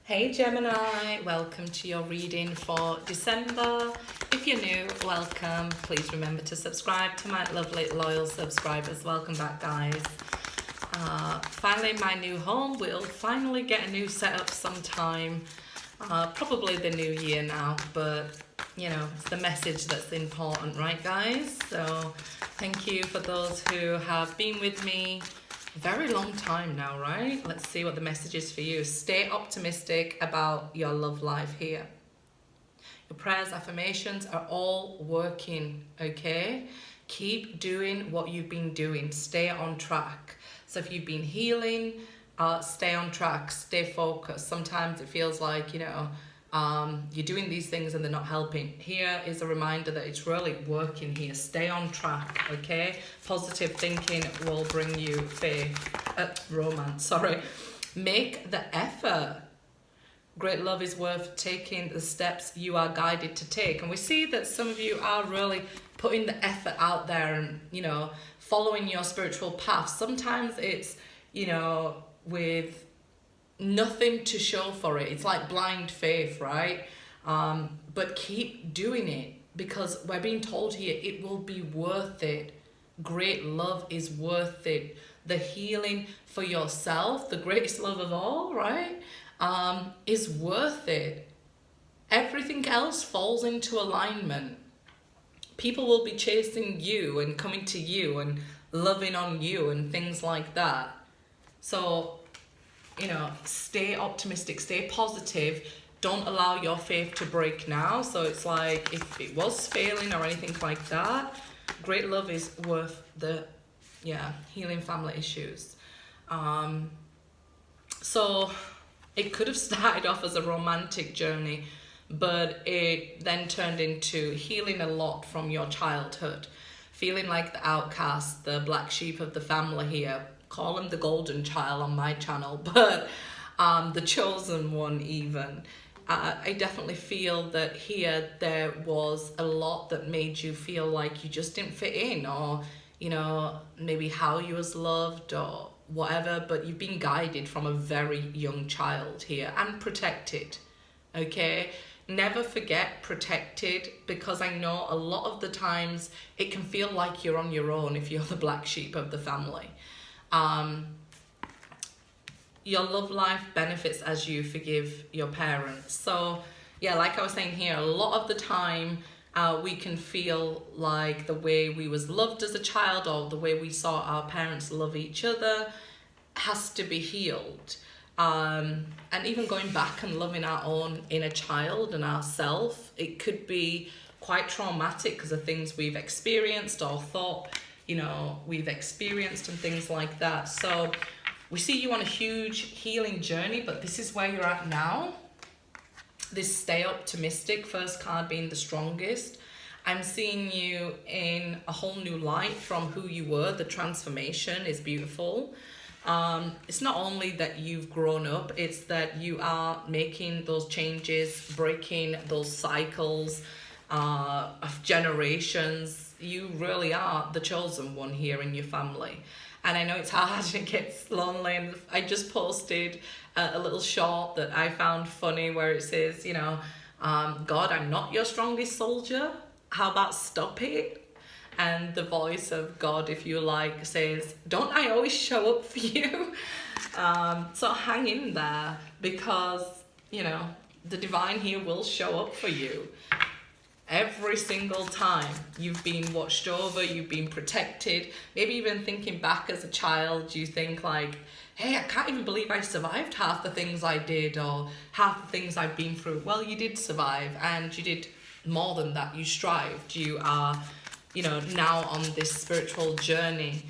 Hey Gemini, welcome to your reading for December. If you're new, welcome. Please remember to subscribe to my lovely loyal subscribers. Welcome back, guys. Finally in my new home. We'll finally get a new setup sometime. Probably the new year now, but you know, it's the message that's important, right guys? So thank you for those who have been with me a very long time now, right? Let's see what the message is for you. Stay optimistic about your love life here. Your prayers, affirmations are all working, okay? Keep doing what you've been doing. Stay on track. So if you've been healing, stay on track, stay focused. Sometimes it feels like, you're doing these things and they're not helping. Here is a reminder that it's really working here. Stay on track, okay? Positive thinking will bring you romance. Make the effort. Great love is worth taking the steps you are guided to take. And we see that some of you are really putting the effort out there and, following your spiritual path. Sometimes it's, with nothing to show for it. It's like blind faith, right? But keep doing it because we're being told here it will be worth it. Great love is worth it. The healing for yourself, the greatest love of all, right? Is worth it. Everything else falls into alignment. People will be chasing you and coming to you and loving on you and things like that. So, stay optimistic, stay positive. Don't allow your faith to break now. So it's like if it was failing or anything like that, great love is worth the healing family issues. So it could have started off as a romantic journey, but it then turned into healing a lot from your childhood, feeling like the outcast, the black sheep of the family here. Call him the golden child on my channel, but the chosen one even. I definitely feel that here there was a lot that made you feel like you just didn't fit in, or maybe how you was loved or whatever, but you've been guided from a very young child here and protected, okay? Never forget protected, because I know a lot of the times it can feel like you're on your own if you're the black sheep of the family. Your love life benefits as you forgive your parents. So yeah, like I was saying here, a lot of the time we can feel like the way we was loved as a child or the way we saw our parents love each other has to be healed. And even going back and loving our own inner child and ourself, it could be quite traumatic because of things we've experienced or thought we've experienced and things like that. So we see you on a huge healing journey, but this is where you're at now. This stay optimistic, first card being the strongest. I'm seeing you in a whole new light from who you were. The transformation is beautiful. It's not only that you've grown up, it's that you are making those changes, breaking those cycles of generations. You really are the chosen one here in your family. And I know it's hard and it gets lonely. And I just posted a little short that I found funny where it says, God, I'm not your strongest soldier. How about stop it? And the voice of God, if you like, says, don't I always show up for you? So hang in there, because, the divine here will show up for you. Every single time you've been watched over, you've been protected. Maybe even thinking back as a child, you think like, hey, I can't even believe I survived half the things I did or half the things I've been through. Well, you did survive, and you did more than that. You strived. You are, now on this spiritual journey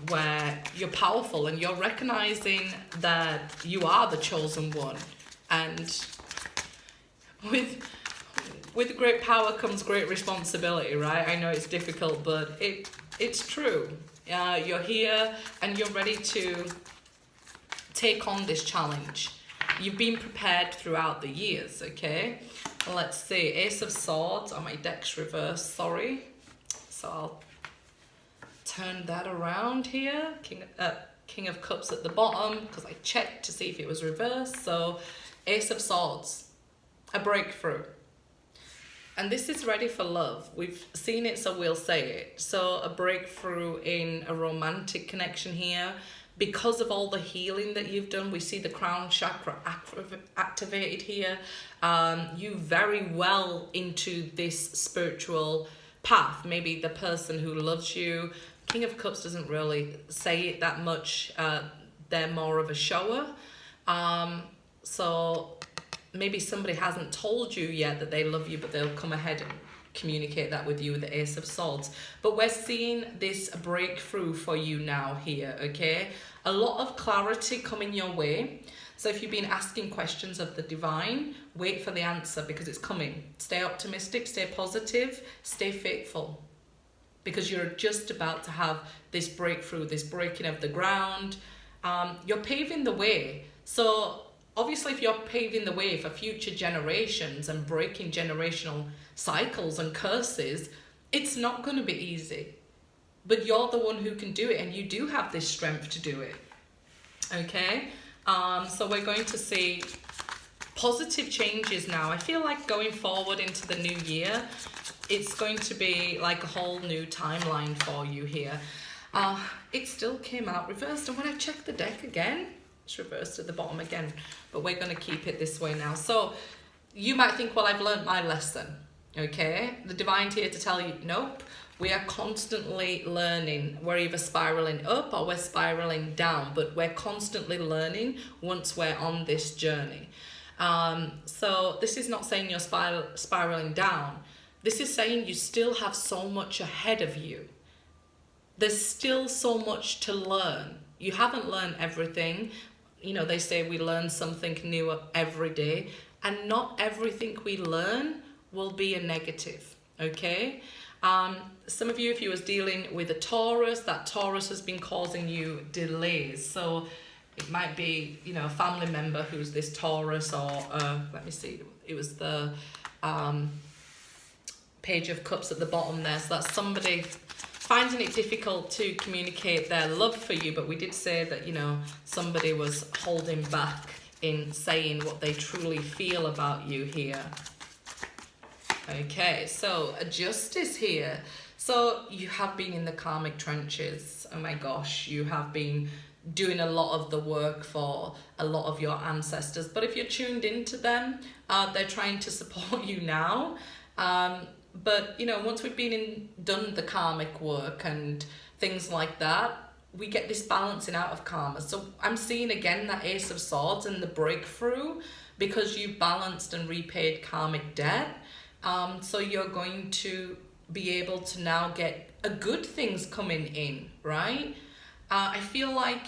where you're powerful and you're recognizing that you are the chosen one. And with great power comes great responsibility, right? I know it's difficult, but it's true. You're here and you're ready to take on this challenge. You've been prepared throughout the years, okay? Let's see, Ace of Swords on my deck's reverse, sorry. So I'll turn that around here. King of Cups at the bottom, because I checked to see if it was reversed. So Ace of Swords, a breakthrough. And this is ready for love. We've seen it, so we'll say it. So a breakthrough in a romantic connection here. Because of all the healing that you've done, we see the crown chakra activated here. You very well into this spiritual path. Maybe the person who loves you. King of Cups doesn't really say it that much. They're more of a shower. So maybe somebody hasn't told you yet that they love you, but they'll come ahead and communicate that with you with the Ace of Swords. But we're seeing this breakthrough for you now here, okay? A lot of clarity coming your way. So if you've been asking questions of the divine, wait for the answer because it's coming. Stay optimistic, stay positive, stay faithful, because you're just about to have this breakthrough, this breaking of the ground. You're paving the way. So obviously, if you're paving the way for future generations and breaking generational cycles and curses, it's not going to be easy. But you're the one who can do it, and you do have this strength to do it. Okay? So we're going to see positive changes now. I feel like going forward into the new year, it's going to be like a whole new timeline for you here. It still came out reversed, and when I check the deck again, it's reversed at the bottom again, but we're going to keep it this way now. So you might think, well, I've learned my lesson. Okay, the divine's here to tell you, nope, we are constantly learning. We're either spiraling up or we're spiraling down, but we're constantly learning once we're on this journey. So this is not saying you're spiraling down. This is saying you still have so much ahead of you. There's still so much to learn. You haven't learned everything. You know, they say we learn something new every day, and not everything we learn will be a negative, okay? Some of you, if you was dealing with a Taurus, that Taurus has been causing you delays. So it might be, you know, a family member who's this Taurus, or let me see, it was the Page of Cups at the bottom there. So that's somebody finding it difficult to communicate their love for you, but we did say that, you know, somebody was holding back in saying what they truly feel about you here. Okay, so a Justice here. So you have been in the karmic trenches. Oh my gosh, you have been doing a lot of the work for a lot of your ancestors. But if you're tuned into them, they're trying to support you now. But, you know, once we've done the karmic work and things like that, we get this balancing out of karma. So I'm seeing again that Ace of Swords and the breakthrough, because you've balanced and repaid karmic debt. So you're going to be able to now get a good things coming in, right? I feel like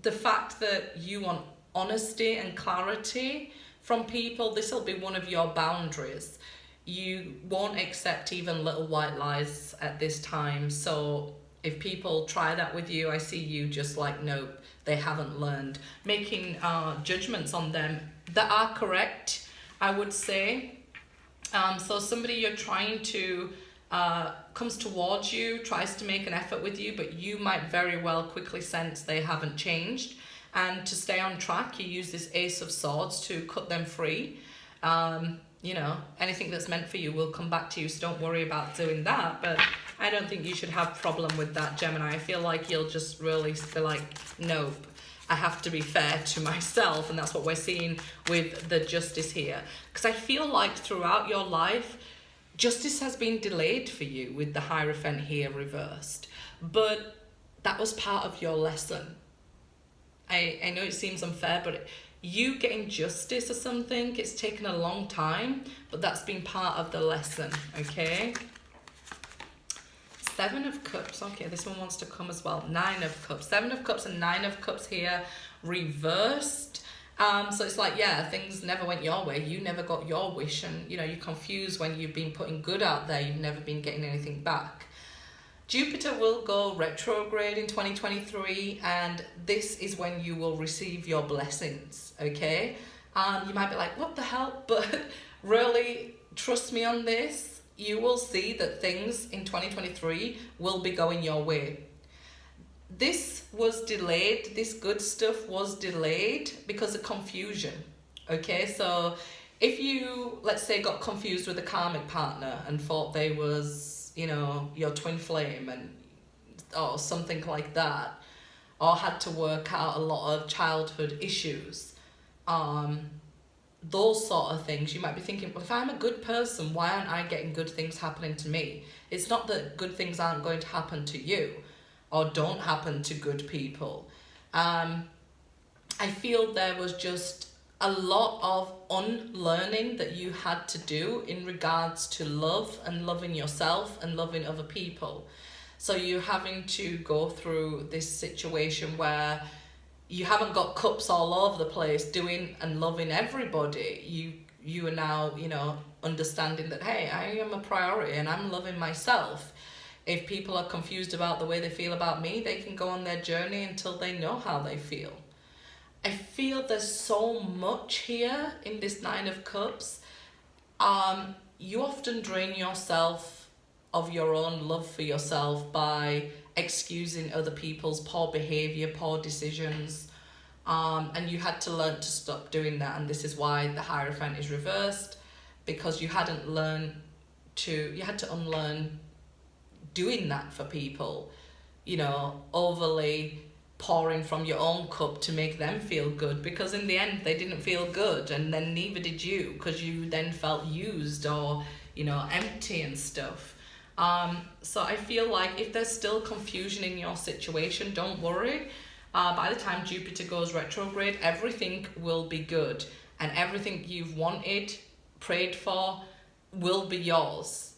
the fact that you want honesty and clarity from people, this will be one of your boundaries. You won't accept even little white lies at this time. So if people try that with you, I see you just like, nope, they haven't learned. Making judgments on them that are correct, I would say. So somebody you're trying to, comes towards you, tries to make an effort with you, but you might very well quickly sense they haven't changed. And to stay on track, you use this Ace of Swords to cut them free. You know, anything that's meant for you will come back to you, so don't worry about doing that. But I don't think you should have problem with that, Gemini. I feel like you'll just really be like, nope, I have to be fair to myself. And that's what we're seeing with the Justice here. Because I feel like throughout your life, justice has been delayed for you with the Hierophant here reversed. But that was part of your lesson. I know it seems unfair, but you getting justice or something, it's taken a long time, but that's been part of the lesson, okay? 7 of Cups, okay, this one wants to come as well. 9 of Cups, 7 of Cups and 9 of Cups here reversed. So it's like, yeah, things never went your way. You never got your wish, and, you know, you're confused when you've been putting good out there. You've never been getting anything back. Jupiter will go retrograde in 2023, and this is when you will receive your blessings, okay? You might be like, what the hell? But really, trust me on this. You will see that things in 2023 will be going your way. This was delayed. This good stuff was delayed because of confusion, Okay, so if you, let's say, got confused with a karmic partner and thought they was, your twin flame or something like that, or had to work out a lot of childhood issues, those sort of things, you might be thinking, well, if I'm a good person, why aren't I getting good things happening to me? It's not that good things aren't going to happen to you or don't happen to good people. I feel there was just a lot of unlearning that you had to do in regards to love and loving yourself and loving other people. So you're having to go through this situation where you haven't got cups all over the place doing and loving everybody. You are now, understanding that, hey, I am a priority and I'm loving myself. If people are confused about the way they feel about me, they can go on their journey until they know how they feel. I feel there's so much here in this Nine of Cups. You often drain yourself of your own love for yourself by excusing other people's poor behavior, poor decisions. And you had to learn to stop doing that. And this is why the Hierophant is reversed, because you had to unlearn doing that for people, overly pouring from your own cup to make them feel good, because in the end they didn't feel good, and then neither did you, because you then felt used or empty and stuff. So I feel like if there's still confusion in your situation, don't worry. By the time Jupiter goes retrograde, everything will be good, and everything you've wanted, prayed for, will be yours.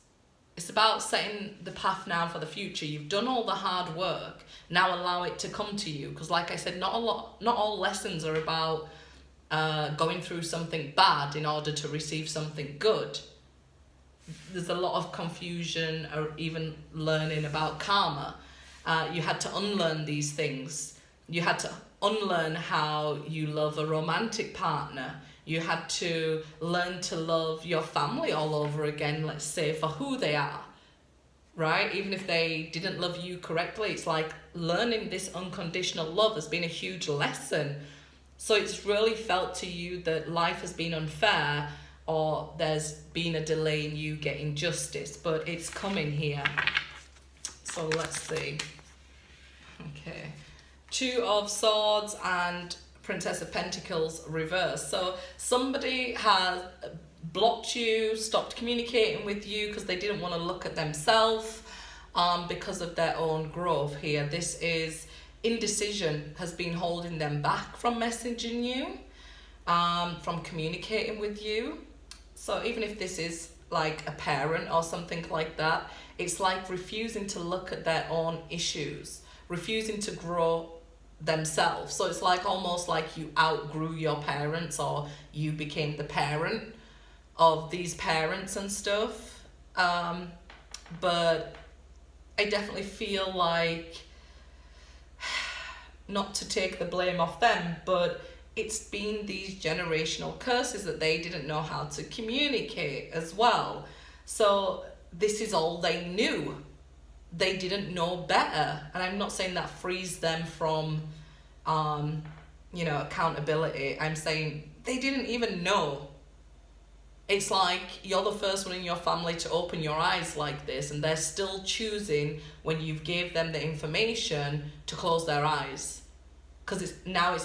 It's about setting the path now for the future. You've done all the hard work. Now allow it to come to you. Because like I said, not all lessons are about going through something bad in order to receive something good. There's a lot of confusion or even learning about karma. You had to unlearn these things. You had to unlearn how you love a romantic partner. You had to learn to love your family all over again, let's say, for who they are, right? Even if they didn't love you correctly, it's like learning this unconditional love has been a huge lesson. So it's really felt to you that life has been unfair, or there's been a delay in you getting justice, but it's coming here. So let's see. Okay. Two of Swords and Princess of Pentacles reverse. So somebody has blocked you, stopped communicating with you because they didn't want to look at themselves because of their own growth here. This is indecision has been holding them back from messaging you, from communicating with you. So even if this is like a parent or something like that, it's like refusing to look at their own issues, refusing to grow themselves. So it's like almost like you outgrew your parents, or you became the parent of these parents and stuff. But I definitely feel like, not to take the blame off them, but it's been these generational curses that they didn't know how to communicate as well. So this is all they knew. They didn't know better. And I'm not saying that frees them from, accountability. I'm saying they didn't even know. It's like you're the first one in your family to open your eyes like this, and they're still choosing, when you've gave them the information, to close their eyes. Because it's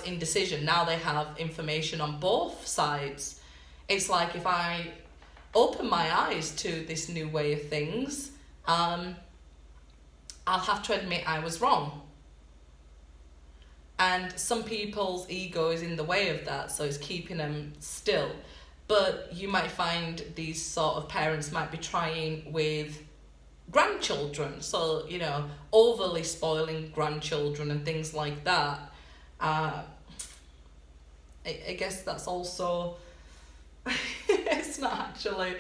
indecision. Now they have information on both sides. It's like, if I open my eyes to this new way of things, I'll have to admit I was wrong. And some people's ego is in the way of that, so it's keeping them still. But you might find these sort of parents might be trying with grandchildren, so, overly spoiling grandchildren and things like that. I guess that's also, it's not actually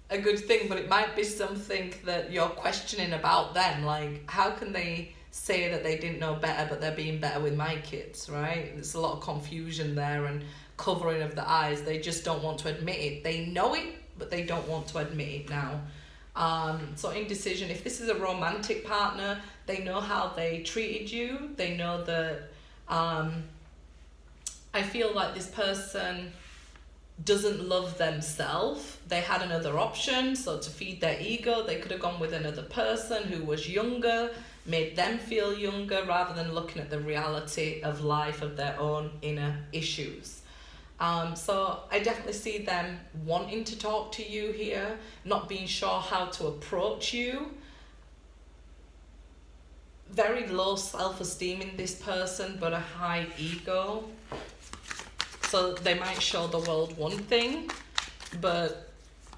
a good thing, but it might be something that you're questioning about them. Like, how can they say that they didn't know better, but they're being better with my kids, right? There's a lot of confusion there and covering of the eyes. They just don't want to admit it. They know it, but they don't want to admit it now. So indecision, if this is a romantic partner, they know how they treated you. They know that I feel like this person doesn't love themselves. They had another option, so to feed their ego, they could have gone with another person who was younger, made them feel younger, rather than looking at the reality of life, of their own inner issues. So I definitely see them wanting to talk to you here, not being sure how to approach you. Very low self-esteem in this person, but a high ego. So they might show the world one thing, but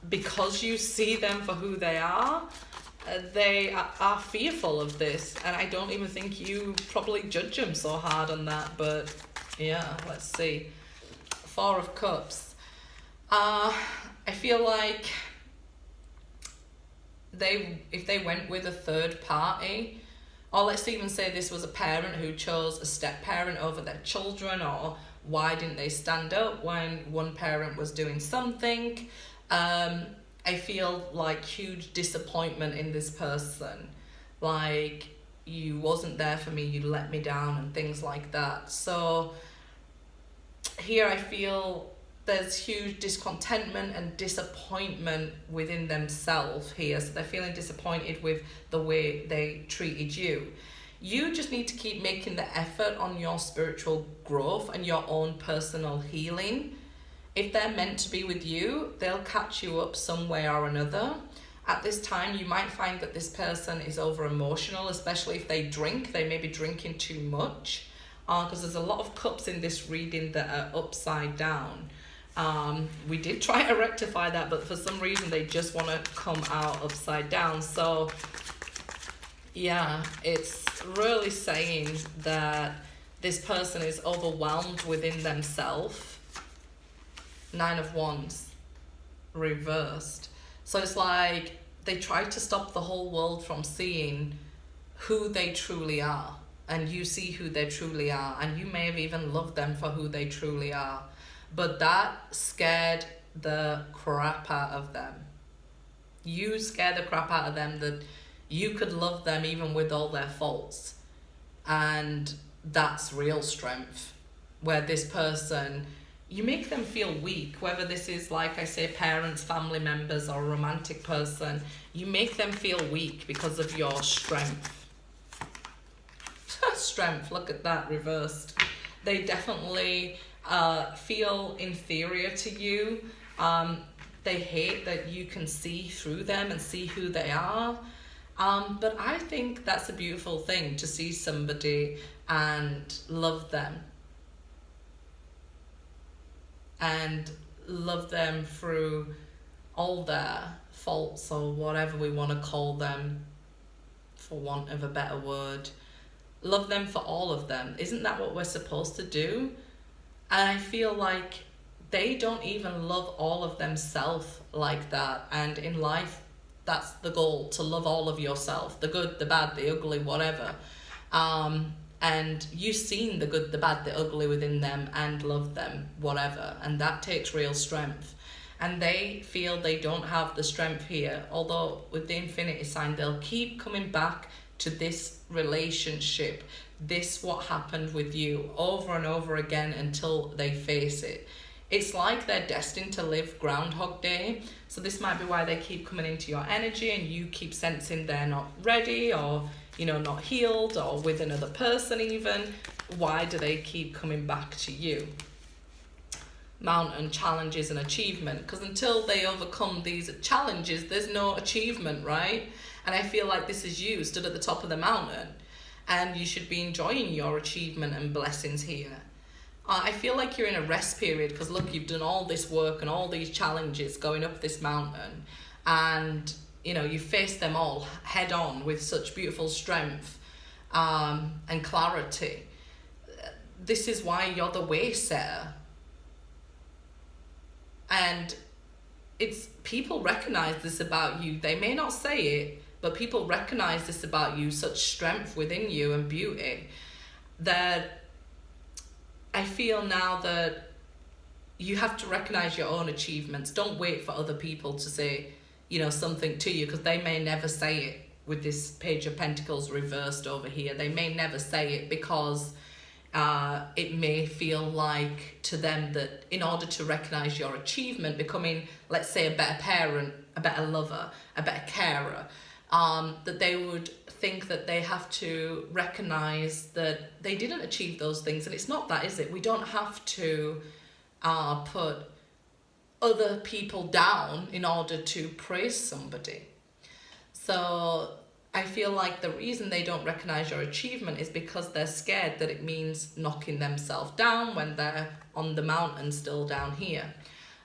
because you see them for who they are fearful of this. And I don't even think you probably judge them so hard on that. But yeah, let's see. Four of Cups. I feel like if they went with a third party, or let's even say this was a parent who chose a step parent over their children, or why didn't they stand up when one parent was doing something? I feel like huge disappointment in this person. Like, you wasn't there for me, you let me down, and things like that. So here I feel there's huge discontentment and disappointment within themselves here. So they're feeling disappointed with the way they treated you. You just need to keep making the effort on your spiritual growth and your own personal healing. If they're meant to be with you, they'll catch you up some way or another. At this time, you might find that this person is over emotional, especially if they drink. They may be drinking too much, because there's a lot of cups in this reading that are upside down. We did try to rectify that, but for some reason they just want to come out upside down. So yeah, it's really saying that this person is overwhelmed within themselves. 9 of Wands reversed. So it's like they try to stop the whole world from seeing who they truly are, and you see who they truly are, and you may have even loved them for who they truly are, but that scared the crap out of them. You scared the crap out of them that you could love them even with all their faults, and that's real strength. Where this person, you make them feel weak, whether this is, like I say, parents, family members, or a romantic person, you make them feel weak because of your strength. Strength, look at that, reversed. They definitely feel inferior to you. They hate that you can see through them and see who they are. But I think that's a beautiful thing, to see somebody and love them. And love them through all their faults, or whatever we want to call them, for want of a better word. Love them for all of them. Isn't that what we're supposed to do? And I feel like they don't even love all of themselves like that. And in life, that's the goal, to love all of yourself, the good, the bad, the ugly, whatever. And you've seen the good, the bad, the ugly within them, and love them, whatever. And that takes real strength. And they feel they don't have the strength here. Although with the infinity sign, they'll keep coming back to this relationship, this what happened with you, over and over again until they face it. It's like they're destined to live Groundhog Day. So this might be why they keep coming into your energy, and you keep sensing they're not ready, or not healed, or with another person even. Why do they keep coming back to you? Mountain, challenges and achievement. Because until they overcome these challenges, there's no achievement, right? And I feel like this is you stood at the top of the mountain, and you should be enjoying your achievement and blessings here. I feel like you're in a rest period, because look, you've done all this work and all these challenges going up this mountain, and you face them all head on with such beautiful strength and clarity. This is why you're the way setter. And it's, people recognize this about you. They may not say it, but people recognize this about you, such strength within you and beauty, that I feel now that you have to recognize your own achievements. Don't wait for other people to say, something to you, because they may never say it. With this Page of Pentacles reversed over here, they may never say it, because it may feel like to them that in order to recognize your achievement, becoming, let's say, a better parent, a better lover, a better carer, that they would think that they have to recognize that they didn't achieve those things. And it's not that, is it? We don't have to put other people down in order to praise somebody. So I feel like the reason they don't recognize your achievement is because they're scared that it means knocking themselves down when they're on the mountain still down here.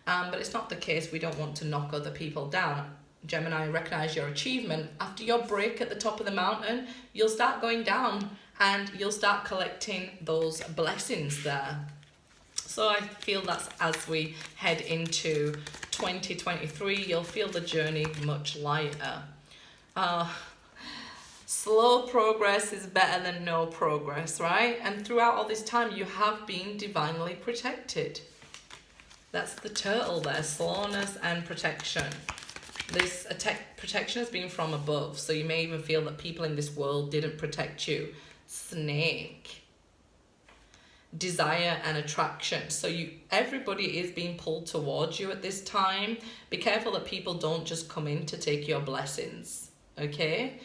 But it's not the case. We don't want to knock other people down. Gemini, recognize your achievement. After your break at the top of the mountain, you'll start going down and you'll start collecting those blessings there. So I feel that's as we head into 2023, you'll feel the journey much lighter. Slow progress is better than no progress, right? And throughout all this time, you have been divinely protected. That's the turtle there, slowness and protection. This protection has been from above, so you may even feel that people in this world didn't protect you. Snake. Desire and attraction. So everybody is being pulled towards you at this time. Be careful that people don't just come in to take your blessings, okay?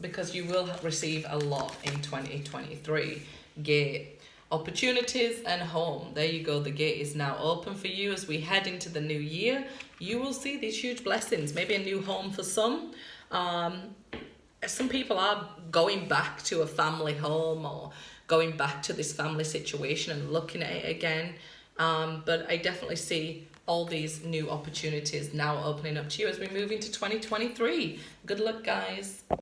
Because you will receive a lot in 2023. Gate. Opportunities and home. There you go. The gate is now open for you as we head into the new year. You will see these huge blessings. Maybe a new home for some. Some people are going back to a family home or going back to this family situation and looking at it again. But I definitely see all these new opportunities now opening up to you as we move into 2023. Good luck, guys.